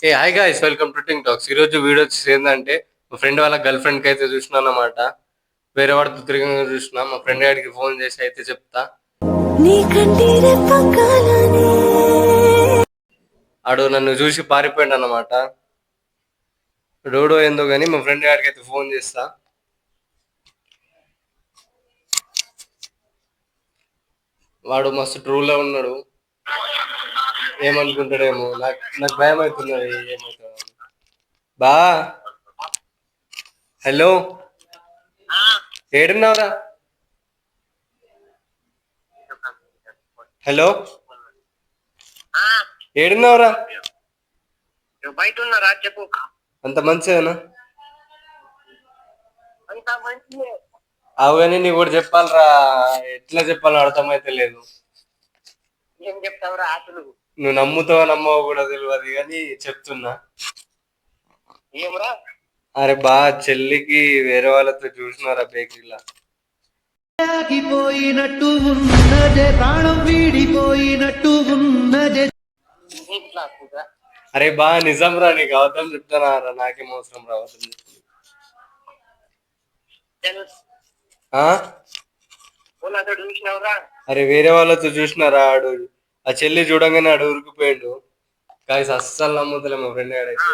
A hi guys, welcome to టింగ్ talks. ఈ రోజు వీడియో వచ్చేసి ఏంటంటే మా ఫ్రెండ్ వాళ్ళ గర్ల్ ఫ్రెండ్ కి అయితే చూసినా అన్నమాట. వేరే వాడితో తిరిగి చూసిన మా ఫ్రెండ్ గారికి ఫోన్ చేసి అయితే చెప్తా. ఆడు నన్ను చూసి పారిపోయిండు అన్నమాట. డోడో ఏందో గానీ మా ఫ్రెండ్ గారికి అయితే ఫోన్ చేస్తా. వాడు మస్తు ట్రూలో ఉన్నాడు. ఏమనుకుంటాడేమో, నాకు భయం అవుతున్నది. ఏమవుతాడు బా. హలో, ఏడున్నావురా? హలో, ఏడున్నావురా? బయట ఉన్నారా? చెప్పు. అంత మంచిదేనా? అవన్నీ నీకు కూడా చెప్పాలరా. ఎట్లా చెప్పాలో అర్థమైతే లేదు. ఏం చెప్తావురా? నువ్వు నమ్ముతావో నమ్మవో కూడా తెలియదు కానీ చెప్తున్నా. ఏమరా? అరే బా, చెల్లికి వేరే వాళ్ళతో చూసినారా బేకరీలా. పోయినట్టు ఉన్నదే, ప్రాణం వీడిపోయినట్టు ఉన్నదే. అరే బా, నిజం రా, నీకు అబద్ధం చెప్తానా రా? నాకేం అవసరం రా అబద్ధం చెప్తాను. అరే వేరే వాళ్ళతో చూసినారా? ఆడు ఆ చెల్లి చూడంగానే ఆడు ఉరికిపోయాడు. కానీ అస్సలు నమ్ముతలే మా ఫ్రెండ్ గాడైతే.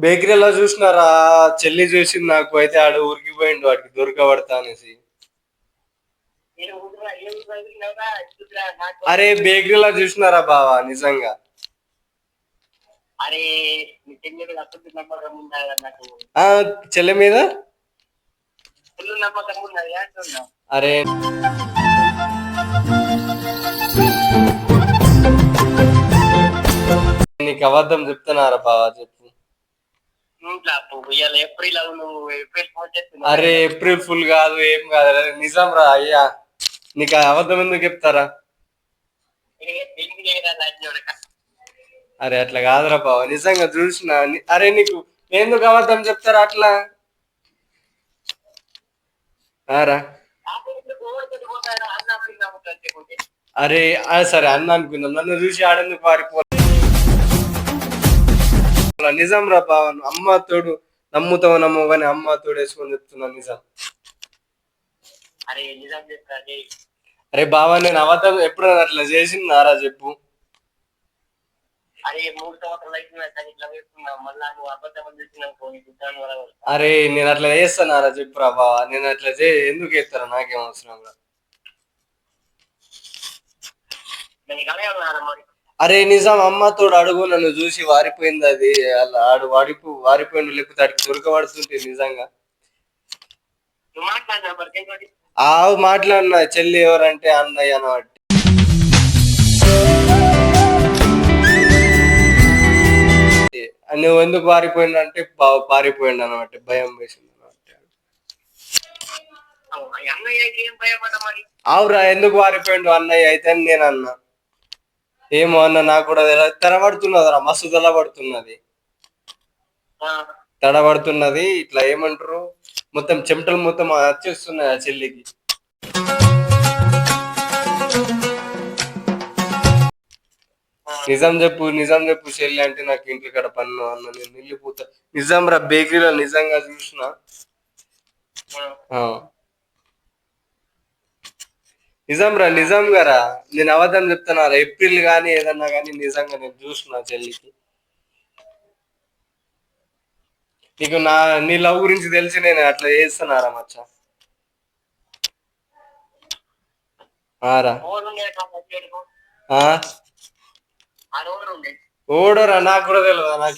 బేకరీలో చూసినారా? చెల్లి చూసింది నాకు. అయితే ఆడు ఉరికిపోయిండు, వాడికి దొరకబడతా అనేసి. అరే బేకరీలో చూసినారా బావా? నిజంగా. చెల్లి మీద అరే నీకు అబద్ధం చెప్తున్నారా బావా? చెప్పు. అరే ఏప్రిల్ ఫుల్ కాదు, ఏం కాదు. నిజం రా అయ్యా, నీకు అబద్ధం ఎందుకు చెప్తారా? అరే అట్లా కాదురా బావ, నిజంగా చూసిన. అరే నీకు ఎందుకు అబద్ధం చెప్తారా అట్లా? రా. అరే సరే అన్న అనుకుందాం. నన్ను చూసి ఆడేందుకు పారిపో. నిజం రా బావ, అమ్మ తోడు. నమ్ముతావు నమ్మవు కానీ అమ్మ తోడు వేసుకొని చెప్తున్నా నిజం. అరే బావా, నేను అబద్ధం ఎప్పుడైనా అట్లా చేసినారా చెప్పు? అరే నేను అట్లా చేస్తానారా చెప్పురా బావా? నేను అట్లా ఎందుకు చేస్తారా? నాకేం అవసరం రా. అరే నిజం, అమ్మతోడు అడుగు. నన్ను చూసి వారిపోయింది అది. అలా ఆడు వారిపోయిండు, లేకపోతే అడిగి దొరకబడుతుంటే నిజంగా. మాట్లాడినా. చెల్లి ఎవరంటే అన్నయ్య అన్నమాట. నువ్వు ఎందుకు పారిపోయిండు అంటే పారిపోయిండు అనమాట. భయం వేసింది అనమాట. అవురా, ఎందుకు పారిపోయిండు అన్నయ్య అయితే అని నేను అన్నా. ఏమో అన్న, నాకు కూడా తెరబడుతున్నది రా, మస్తు తెల్లబడుతున్నది. తడబడుతున్నది. ఇట్లా ఏమంటారు, మొత్తం చెమటలు మొత్తం వచ్చేస్తున్నాయి ఆ చెల్లికి. నిజం చెప్పు, నిజం చెప్పు చెల్లి అంటే నాకు ఇంటి కడ పన్ను అన్న. నేను వెళ్ళిపోతా. నిజం రా, బేకరీలో నిజంగా చూసిన. నిజం రా, నిజంగా రా. నేను అబద్ధం చెప్తానా? ఏప్రిల్ గానీ ఏదన్నా గానీ నిజంగా నేను చూసిన చెల్లికి. నీకు నీ లవ్ గురించి తెలిసి నేను అట్లా చేస్తున్నారా మచ్చ? ఓడోరా, నాకు కూడా తెలియదు. నాకు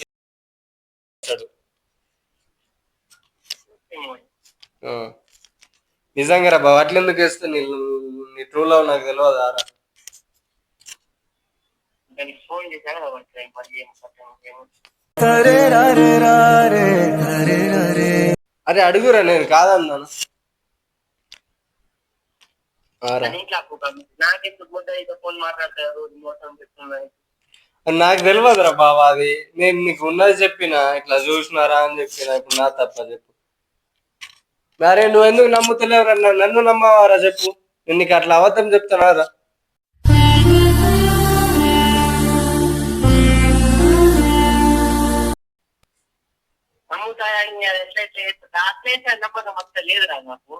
నిజంగా రా బాబు, అట్లెందుకు వేస్తే నీ ట్రూ లవ్ నాకు తెలియదా రా? అరే అడుగురా, నేను కాదన్నాను. నాకు తెలియదురా బాబా అది. నేను నీకు ఉన్నది చెప్పిన, ఇట్లా చూసినారా అని చెప్పిన. ఇప్పుడు నా తప్ప చెప్పు. మరే నువ్వు ఎందుకు నమ్ముతలేవురా? నన్ను నమ్మవారా చెప్పు? నేను నీకు అట్లా అబద్ధం చెప్తానా రా? నమ్ముతాయని అది ఎట్లయితే అట్లయితే నమ్మకం అంత లేదురా నాకు.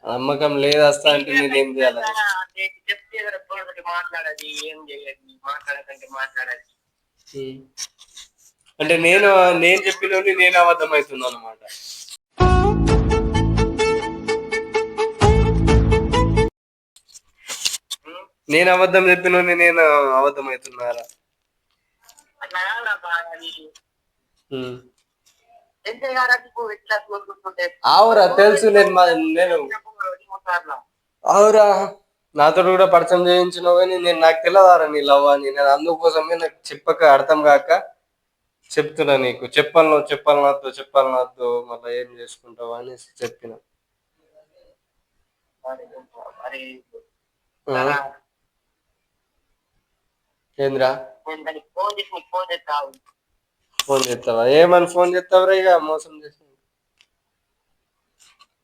నమ్మకం లేదు వస్తా అంటే నేనేం చేయాలి? చెప్తే తోటి మాట్లాడాలి, ఏం చేయాలి, మాట్లాడకంటే మాట్లాడాలి. అంటే నేను చెప్పినోని నేను అబద్ధం అవుతున్నాను అనమాట. నేను అబద్ధం చెప్పినోని నేను అబద్ధం అవుతున్నారా? అట్లా కాదురా బాగా అది. ఎట్లా కోరుకుంటుంటే ఆవురా తెలుసు నేను ఆవురా నాతో కూడా పరిచయం చేయించినావు కానీ నాకు తెలియదారా నీ లవ్ అని. నేను అందుకోసమే నాకు చెప్పక అర్థం కాక చెప్తున్నా నీకు. చెప్పాలి నాతో మళ్ళీ ఏం చేసుకుంటావు అని చెప్పిన. మరి ఏంద్రా ఫోన్ చేసి నీకు ఫోన్ చేస్తావు. ఫోన్ చేస్తావా? ఏమని ఫోన్ చేస్తావురా? ఇక మోసం చేసి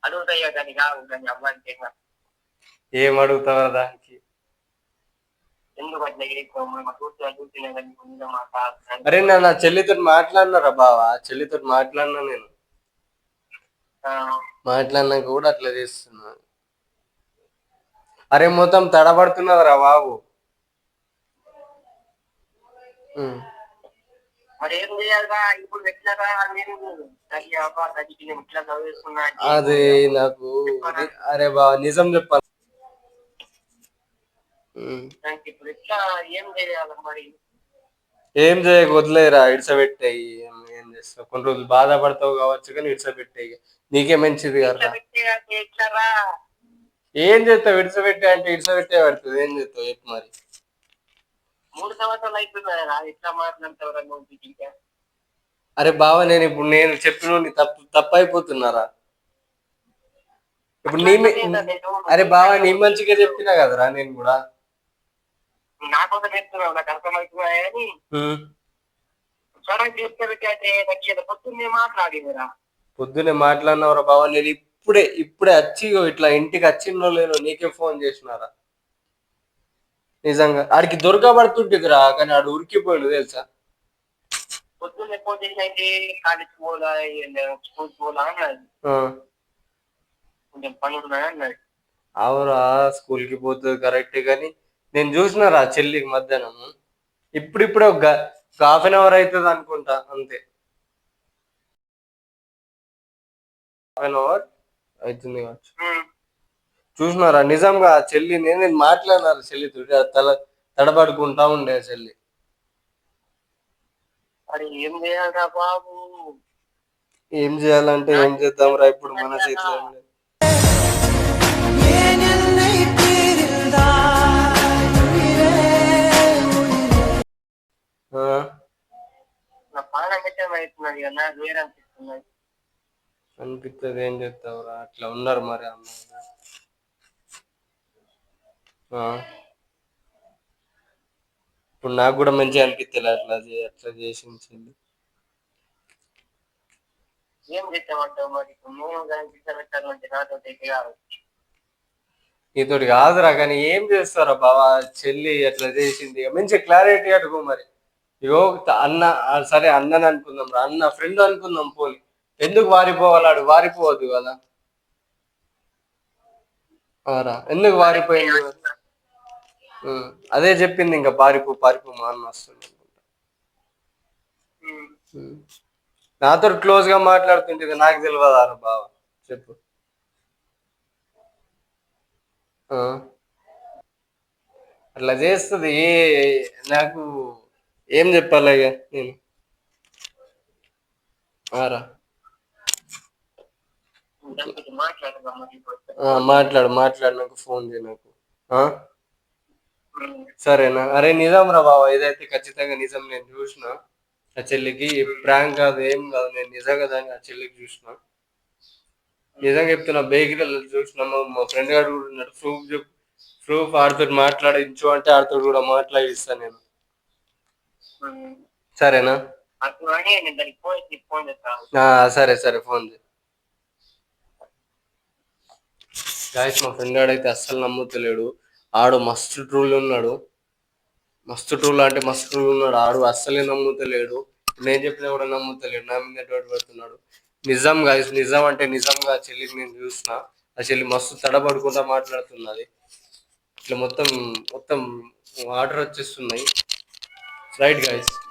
అడుగుతాయో దాన్ని కావు దాన్ని అవ్వాలంటే ఏం అడుగుతావా దానికి? ఎందుకు అట్లా కూర్చునే అరే నా చెల్లితో మాట్లాడినారా బావా? చెల్లితో మాట్లాడినా నేను. మాట్లాడినాక కూడా అట్లా చేస్తున్నా. అరే మొత్తం తడబడుతున్నదిరా బాబు. మరి ఏం చేయాలిరా ఇప్పుడు ఎట్లారా? నేను ఇట్లా చదివిస్తున్నా. అది నాకు అరే బావ నిజం చెప్పాలి. ఇప్పుడు ఎట్లా ఏం చేయాలి మరి? ఏం చేయక వదిలేరా, ఇడ్సబెట్టాయి. ఏం చేస్తావు? కొన్ని రోజులు బాధపడతావు కావచ్చు కానీ ఇడ్సబెట్టాయి. నీకే మంచిది కదా. ఎట్లారా? ఏం చేస్తావు? ఇడ్సబెట్టే అంటే ఇడ్సబెట్టే పడుతుంది. ఏం చేస్తావు చెప్పు మరి? 3 సంవత్సరాలు అయిపోయిందా? ఎట్లా మాట్లాడతావురా నువ్వు? అరే బావ నేను చెప్పిన తప్పు అయిపోతున్నారా? ఇప్పుడు అరే బావ నీ మంచిగా చెప్పినా కదరా నేను కూడా. నాకోసం చెప్తున్నావు, నాకు అర్థమవుతున్నా కానీ సరే తీసుకెళ్ళి పొద్దున్నే మాట్లాడిందిరా. పొద్దున్నే మాట్లాడినవరా బావ? నేను ఇప్పుడే వచ్చి ఇట్లా ఇంటికి వచ్చిందో లేదో నీకే ఫోన్ చేసినారా? నిజంగా ఆడికి దొరకబడుతుంటిదిరా కానీ ఆడు ఉరికిపోయాడు తెలుసా? పొద్దున్నే ఫోన్ చేసి అయితే కాలేజ్ పోలా, స్కూల్ పోలా అన్నది. కొంచెం పని ఉన్నా అన్నది. అవురా స్కూల్ కి పోతుంది కరెక్టే కానీ నేను చూసినారా చెల్లికి మధ్యాహ్నం. ఇప్పుడిప్పుడే ఒక ½ అవుతుంది అనుకుంటా, అంతే. ½ అవుతుంది కావచ్చు. చూసినారా నిజంగా చెల్లి నేను మాట్లాడినారు చెల్లితో. తడబడుకుంటా ఉండే చెల్లి. అది ఏం చేయాలరా బాబు? ఏం చేయాలంటే ఏం చేద్దాంరా? ఇప్పుడు మన చేతిలో ఏం లేదు. నా ప్రాణం అవుతున్నది కదా, నాకు వేరే అనిపిస్తున్నది. అనిపిస్తుంది. ఏం చేస్తావురా? అట్లా ఉన్నారు మరి అమ్మాయి. ఇప్పుడు నాకు కూడా మంచిగా అనిపిస్తలే అట్లా చేసింది. ఏం చేస్తామంటావు మరి? నేను దానికి పెట్టాలంటే నాతో కాదు. నీతోటి కాదురా కానీ ఏం చేస్తారా బావా? చెల్లి అట్లా చేసింది. మంచి క్లారిటీ అడుగు మరి. ఇగో అన్న, సరే అన్నని అనుకుందాం రా, అన్న ఫ్రెండ్ అనుకుందాం పోలి. ఎందుకు వారిపోవాలాడు? వారిపోవద్దు కదా. ఎందుకు వారిపోయింది? అదే చెప్పింది ఇంకా పారిపో మా అన్న వస్తుంది. నాతో క్లోజ్ గా మాట్లాడుతుంటే నాకు తెలియదా బావ? చెప్పు. అట్లా చేస్తుంది. నాకు ఏం చెప్పాలి ఇక నేను? మాట్లాడు నాకు ఫోన్ చేయి నాకు. సరేనా? అరే నిజం రా బాబా, ఇదైతే ఖచ్చితంగా నిజం. నేను చూసిన ఆ చెల్లికి ప్రాంక్ కాదు, ఏం కాదు. నేను నిజంగా దాన్ని ఆ చెల్లికి చూసిన. నిజంగా చెప్తున్నా. బేకరీలో చూసిన. మా ఫ్రెండ్ గారు కూడా ఉన్నాడు. ప్రూఫ్ ఆడితో మాట్లాడించు అంటే ఆడితో కూడా మాట్లాడిస్తాను నేను. సరేనా? సరే ఫోన్ చేయి. గాయస్ మా ఫ్రెండ్ ఆడైతే అస్సలు నమ్ముతలేడు. ఆడు మస్తు ట్రూల్ ఉన్నాడు, మస్తు ట్రూల్ అంటే మస్తు ట్రూల్ ఉన్నాడు. ఆడు అస్సలే నమ్ముతలేడు. నేను చెప్పినా కూడా నమ్ముతలేడు, నా మీద డౌట్ పడుతున్నాడు. నిజం గాయస్, నిజం అంటే నిజంగా చెల్లికి నేను చూసిన. ఆ చెల్లి మస్తు తడబడుకుంటా మాట్లాడుతున్నది. ఇట్లా మొత్తం మొత్తం వాటర్ వచ్చేస్తున్నాయి. Right guys, bye.